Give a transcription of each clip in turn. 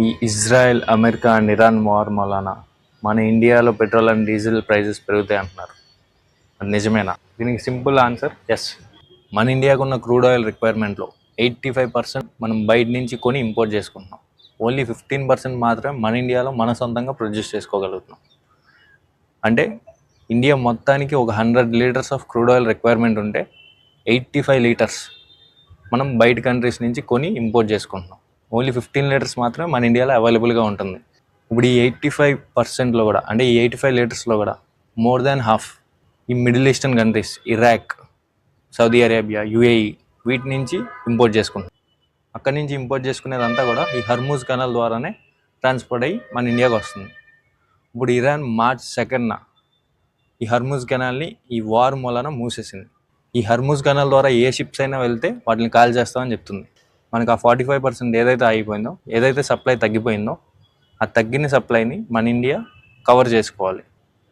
ఈ Israel, America and Iran war వలన మన ఇండియాలో పెట్రోల్ అండ్ డీజిల్ ప్రైజెస్ పెరుగుతాయి అంటున్నారు. అది నిజమేనా? దీనికి సింపుల్ ఆన్సర్ ఎస్. మన ఇండియాకు ఉన్న క్రూడ్ ఆయిల్ రిక్వైర్మెంట్లో 85% మనం బయట నుంచి కొని ఇంపోర్ట్ చేసుకుంటున్నాం. ఓన్లీ 15% మాత్రమే మన ఇండియాలో మన సొంతంగా ప్రొడ్యూస్ చేసుకోగలుగుతున్నాం. అంటే ఇండియా మొత్తానికి ఒక 100 litres of crude oil requirement ఉంటే 85 లీటర్స్ మనం బయట కంట్రీస్ నుంచి కొని ఇంపోర్ట్ చేసుకుంటున్నాం. ఓన్లీ 15 లీటర్స్ మాత్రమే మన ఇండియాలో అవైలబుల్గా ఉంటుంది. ఇప్పుడు ఈ 85%లో కూడా, అంటే ఈ 85 లీటర్స్లో కూడా మోర్ దాన్ హాఫ్ ఈ middle eastern countries, Iraq, Saudi Arabia, UAE వీటి నుంచి ఇంపోర్ట్ చేసుకుంటాం. అక్కడి నుంచి ఇంపోర్ట్ చేసుకునేదంతా కూడా ఈ హర్మూజ్ కెనాల్ ద్వారానే ట్రాన్స్పోర్ట్ అయ్యి మన ఇండియాకి వస్తుంది. ఇప్పుడు ఇరాన్ మార్చ్ 2న ఈ హర్మూజ్ కెనాల్ని ఈ వార్ మూలన మూసేసింది. ఈ హర్మూజ్ కెనాల్ ద్వారా ఏ షిప్స్ అయినా వెళ్తే వాటిని కాల్ చేస్తామని చెప్తుంది. మనకు ఆ 45% ఏదైతే ఆగిపోయిందో, ఏదైతే సప్లై తగ్గిపోయిందో, ఆ తగ్గిన సప్లైని మన ఇండియా కవర్ చేసుకోవాలి.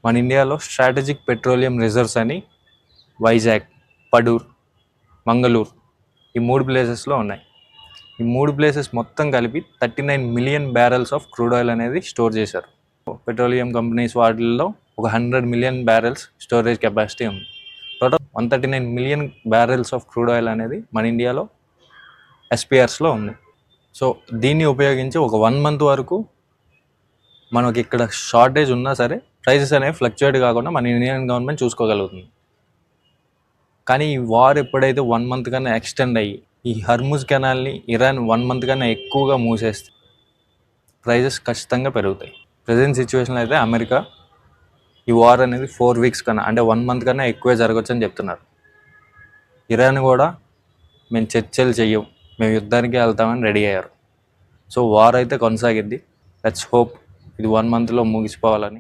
మన ఇండియాలో స్ట్రాటజిక్ పెట్రోలియం రిజర్వ్స్ అని వైజాగ్, పడూర్, మంగళూరు ఈ 3 ప్లేసెస్లో ఉన్నాయి. ఈ 3 ప్లేసెస్ మొత్తం కలిపి 39 million barrels of crude oil అనేది స్టోర్ చేశారు. పెట్రోలియం కంపెనీస్ వాటిల్లో ఒక 100 మిలియన్ బ్యారెల్స్ స్టోరేజ్ కెపాసిటీ ఉంది. Total 139 million barrels of crude oil అనేది మన ఇండియాలో ఎస్పీఆర్స్లో ఉంది. సో దీన్ని ఉపయోగించి ఒక 1 మంత్ వరకు మనకి ఇక్కడ షార్టేజ్ ఉన్నా సరే ప్రైసెస్ అనేవి ఫ్లక్చుయేట్ కాకుండా మన ఇండియన్ గవర్నమెంట్ చూసుకోగలుగుతుంది. కానీ ఈ వార్ ఎప్పుడైతే 1 మంత్ కన్నా ఎక్స్టెండ్ అయ్యి ఈ హర్ముజ్ కెనాల్ని ఇరాన్ 1 మంత్ కన్నా ఎక్కువగా మూసేస్తే ప్రైజెస్ ఖచ్చితంగా పెరుగుతాయి. ప్రజెంట్ సిచ్యువేషన్లో అయితే అమెరికా ఈ వార్ అనేది 4 వీక్స్ కన్నా, అంటే 1 మంత్ కన్నా ఎక్కువే జరగచ్చు అని చెప్తున్నారు. ఇరాన్ కూడా మేము చర్చలు చెయ్యం, మేము యుద్ధానికి వెళ్తామని రెడీ అయ్యారు. సో వార్ అయితే కొనసాగిద్ది. లెట్స్ హోప్ ఇది 1 మంత్లో ముగిసిపోవాలని.